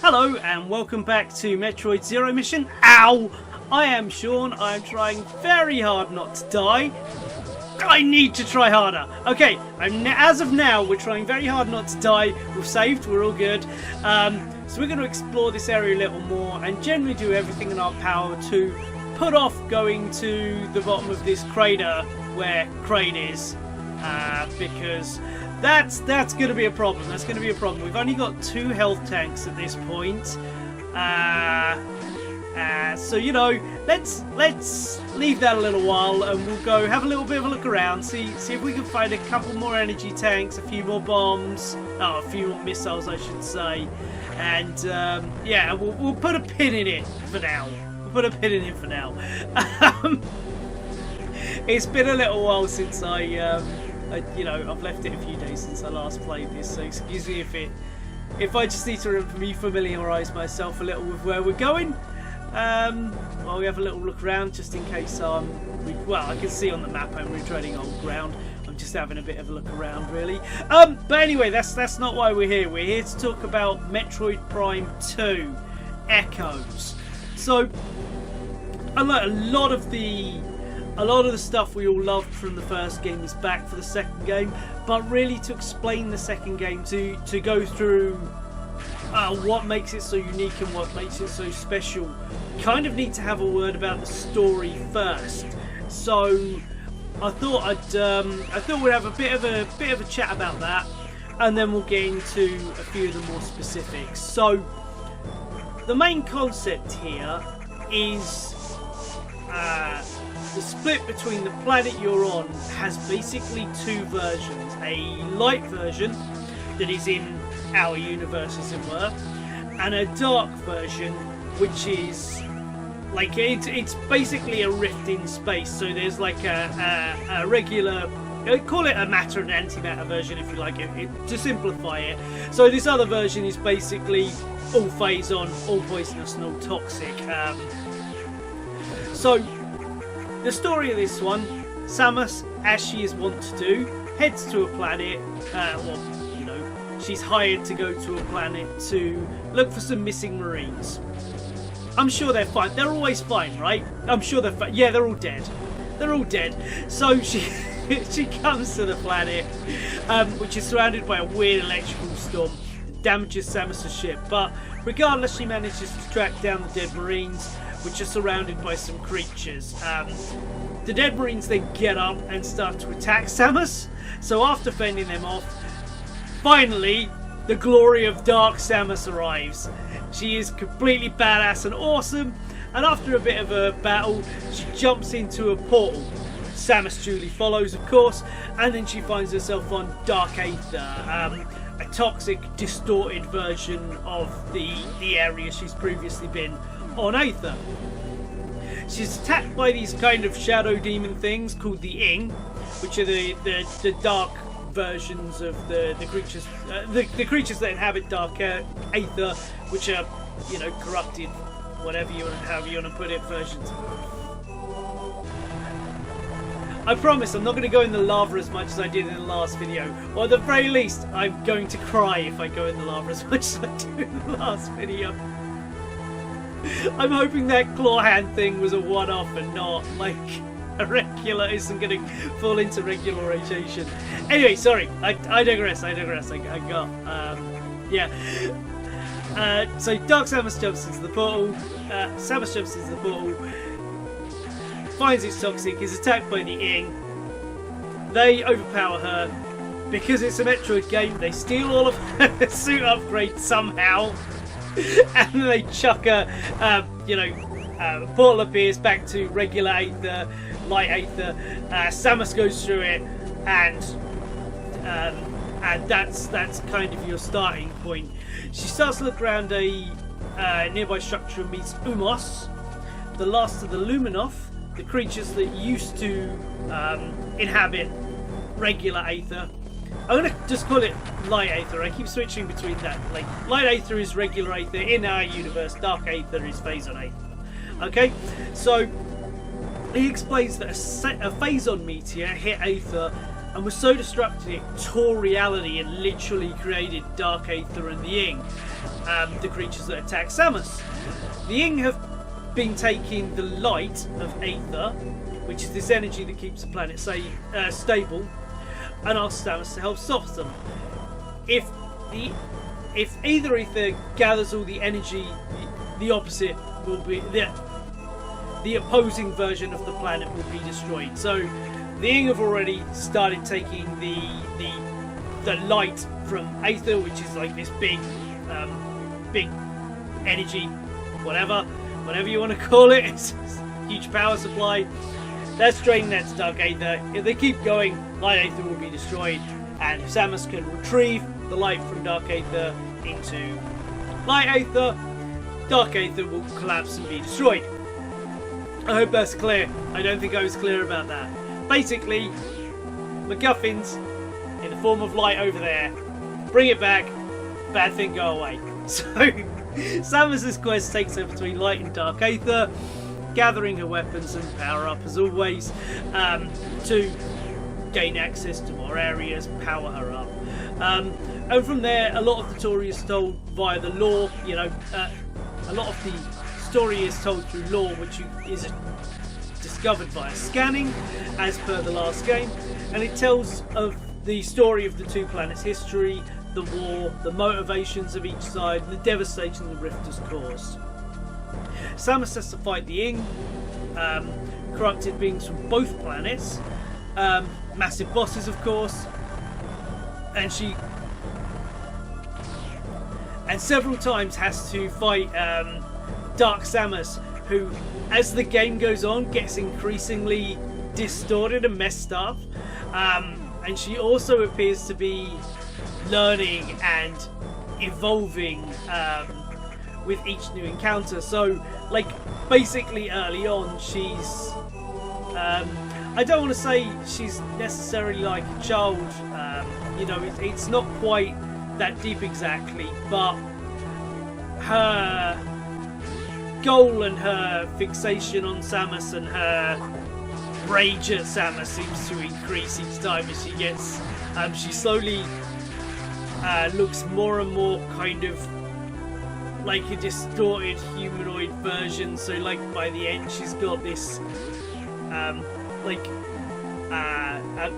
Hello and welcome back to Metroid Zero Mission. Ow! I am Shaun. I am trying very hard not to die. I need to try harder. Okay, as of now, we're trying very hard not to die. We've saved, we're all good. So we're going to explore this area a little more and generally do everything in our power to put off going to the bottom of this crater where Kraid is. Because that's going to be a problem. That's going to be a problem. We've only got 2 health tanks at this point. So you know, let's leave that a little while, and we'll go have a little bit of a look around, see if we can find a couple more energy tanks, a few more bombs, a few more missiles, I should say, and yeah, we'll put a pin in it for now. We'll put a pin in it for now. It's been a little while since you know, I've left it a few days since I last played this, so excuse me if I just need to refamiliarise myself a little with where we're going. While we have a little look around, just in case well, I can see on the map I'm retreading old ground. I'm just having a bit of a look around, really. But anyway, that's not why we're here. We're here to talk about Metroid Prime 2 Echoes. So, a lot of the stuff we all loved from the first game is back for the second game, but really to explain the second game, to go through what makes it so unique and what makes it so special, kind of need to have a word about the story first. So I thought we'd have a bit of a chat about that, and then we'll get into a few of the more specifics. So the main concept here is the split between the planet you're on has basically 2 versions. A light version that is in our universe, as it were, and a dark version which is like it's basically a rift in space. So there's like a regular, call it a matter and antimatter version if you like it, to simplify it. So this other version is basically all phase on, all poisonous and all toxic. So the story of this one, Samus, as she is wont to do, heads to a planet, she's hired to go to a planet to look for some missing Marines. I'm sure they're fine. They're always fine, right? I'm sure they're fine. Yeah, they're all dead. They're all dead. So she comes to the planet, which is surrounded by a weird electrical storm that damages Samus' ship. But regardless, she manages to track down the dead Marines, which are surrounded by some creatures. The dead Marines then get up and start to attack Samus. So after fending them off, finally, the glory of Dark Samus arrives. She is completely badass and awesome, and after a bit of a battle, she jumps into a portal. Samus duly follows, of course, and then she finds herself on Dark Aether, a toxic, distorted version of the area she's previously been on Aether. She's attacked by these kind of shadow demon things called the Ing, which are the dark versions of the creatures, the creatures that inhabit Dark Aether, which are, you know, corrupted, however you want to put it, versions. I promise I'm not going to go in the lava as much as I did in the last video, or at the very least I'm going to cry if I go in the lava as much as I do in the last video. I'm hoping that claw hand thing was a one-off and not like a regular, isn't going to fall into regular rotation. Anyway, sorry, I digress. I got yeah. So Dark Samus jumps into the portal. Samus jumps into the portal, finds it's toxic, is attacked by the Ing. They overpower her. Because it's a Metroid game, they steal all of her suit upgrades somehow. And then they chuck her, the portal appears back to regular Aether, light Aether. Samus goes through it, and that's kind of your starting point. She starts to look around a nearby structure and meets Umos, the last of the Luminov, the creatures that used to inhabit regular Aether. I'm going to just call it light Aether. I keep switching between that. Like, light Aether is regular Aether in our universe. Dark Aether is phase-on Aether. Okay? So, he explains that a phase-on meteor hit Aether and was so destructive it tore reality and literally created Dark Aether and the Ying, the creatures that attack Samus. The Ying have been taking the light of Aether, which is this energy that keeps the planet stable, and asked Samus to help stop them. If either Aether gathers all the energy, the opposite will be the opposing version of the planet will be destroyed. So the Ying have already started taking the light from Aether, which is like this big energy, whatever you want to call it. It's a huge power supply. Let's drain that to Dark Aether. If they keep going, Light Aether will be destroyed, and if Samus can retrieve the light from Dark Aether into Light Aether, Dark Aether will collapse and be destroyed. I hope that's clear. I don't think I was clear about that. Basically, MacGuffins in the form of light over there. Bring it back, bad thing go away. So Samus's quest takes her between Light and Dark Aether, gathering her weapons and power up as always, to gain access to more areas, power her up. And from there, a lot of the story is told via the lore. You know, a lot of the story is told through lore, which is discovered via scanning, as per the last game, and it tells of the story of the two planets' history, the war, the motivations of each side, and the devastation the rift has caused. Samus has to fight the Ying, corrupted beings from both planets, massive bosses of course, and several times has to fight Dark Samus, who, as the game goes on, gets increasingly distorted and messed up, and she also appears to be learning and evolving with each new encounter. So, like, basically early on, she's I don't want to say she's necessarily like a child, you know, it's not quite that deep exactly, but her goal and her fixation on Samus and her rage at Samus seems to increase each time as she gets, she slowly looks more and more kind of like a distorted humanoid version. So like by the end she's got this a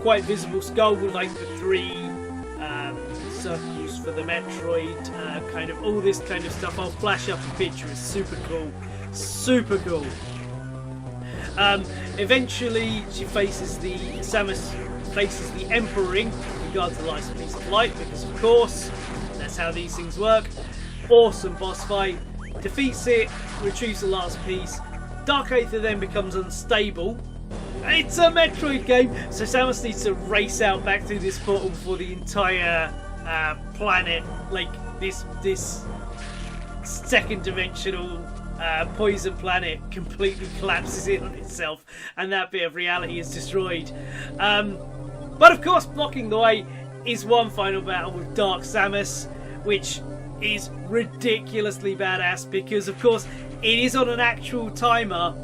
quite visible skull with like the three circles for the Metroid, kind of all this kind of stuff. I'll flash up a picture. It's super cool, super cool. Eventually Samus faces the Emperor Ring, regards the last piece of light, because of course that's how these things work. Awesome boss fight, defeats it, retrieves the last piece. Dark Aether then becomes unstable. It's a Metroid game, so Samus needs to race out back through this portal before the entire planet, like this second dimensional poison planet, completely collapses in on itself, and that bit of reality is destroyed. But of course, blocking the way is one final battle with Dark Samus, which is ridiculously badass because, of course, it is on an actual timer.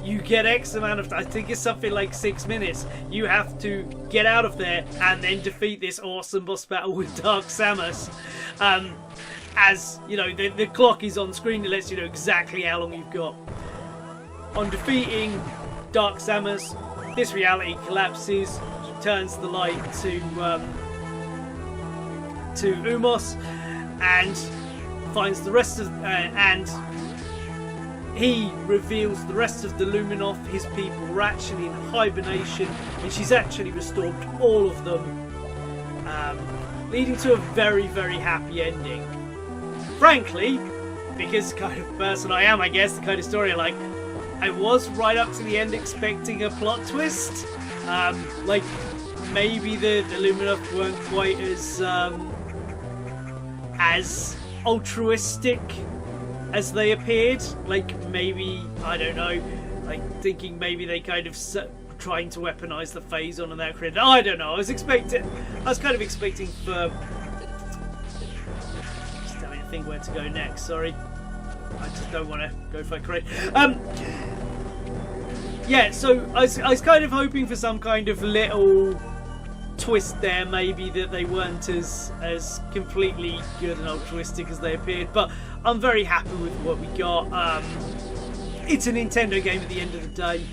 You get X amount of, I think it's something like 6 minutes. You have to get out of there and then defeat this awesome boss battle with Dark Samus. As you know, the clock is on screen. It lets you know exactly how long you've got. On defeating Dark Samus, this reality collapses. She turns the light to Umos and finds the rest of and he reveals the rest of the Luminoth. His people were actually in hibernation, and she's actually restored all of them, leading to a very, very happy ending. Frankly, because the kind of person I am, I guess, the kind of story I like, I was right up to the end expecting a plot twist. Like, maybe the Luminoth weren't quite as altruistic as they appeared. Like, maybe, I don't know, like thinking maybe they kind of trying to weaponize the Phazon and that created. I don't know. I was kind of expecting for. Just having to think where to go next. Sorry, I just don't want to go for Kraid. Yeah, so I was kind of hoping for some kind of little twist there, maybe, that they weren't as completely good and altruistic as they appeared, but I'm very happy with what we got. It's a Nintendo game at the end of the day.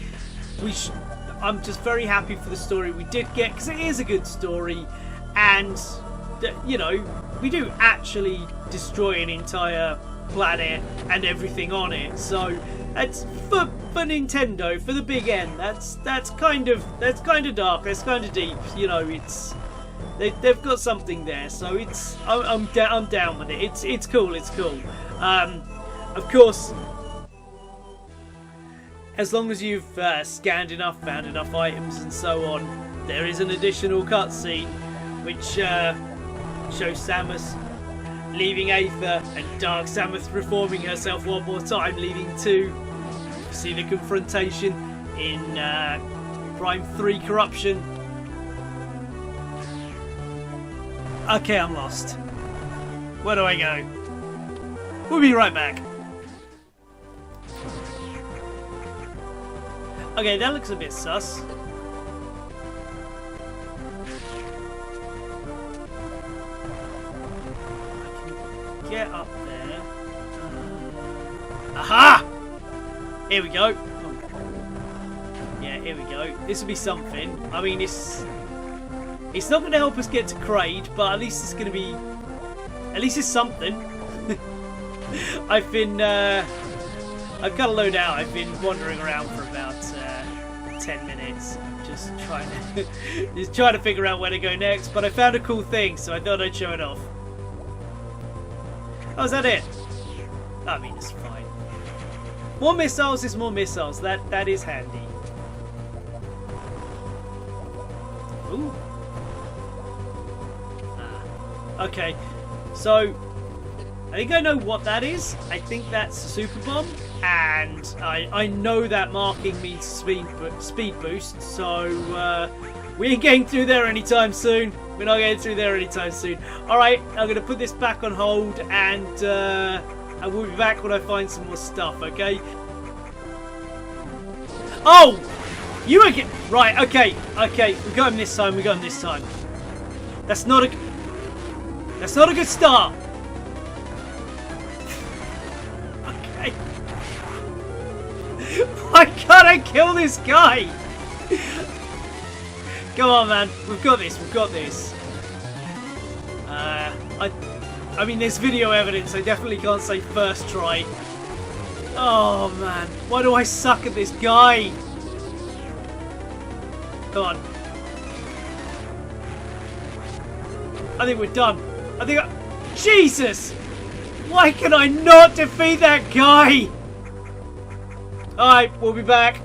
I'm just very happy for the story we did get, because it is a good story, and you know, we do actually destroy an entire planet and everything on it. So that's for Nintendo, for the big end. That's kind of dark. That's kind of deep. You know, they've got something there. So I'm down with it. It's cool. It's cool. Of course, as long as you've scanned enough, found enough items, and so on, there is an additional cutscene which shows Samus leaving Aether and Dark Samus reforming herself one more time, leading to see the confrontation in Prime 3 Corruption. Okay, I'm lost. Where do I go? We'll be right back. Okay, that looks a bit sus. Get up there. Aha! Here we go. Yeah, here we go. This will be something. I mean, it's not going to help us get to Kraid, but at least it's going to be. At least it's something. I've got to load out. I've been wandering around for about 10 minutes, just trying to figure out where to go next. But I found a cool thing, so I thought I'd show it off. Oh, is that it? I mean, it's fine. More missiles is more missiles. That is handy. Ooh. Okay. So, I think I know what that is. I think that's a super bomb, and I know that marking means speed boost. So we ain't getting through there anytime soon. We're not getting through there anytime soon. Alright, I'm going to put this back on hold, and we'll be back when I find some more stuff, okay? Oh! You again! Right, okay. We got him this time, That's not a good start! Okay. Why can't I kill this guy? Come on, man. We've got this. I mean, there's video evidence. I definitely can't say first try. Oh, man. Why do I suck at this guy? Come on. I think we're done. Jesus! Why can I not defeat that guy? Alright, we'll be back.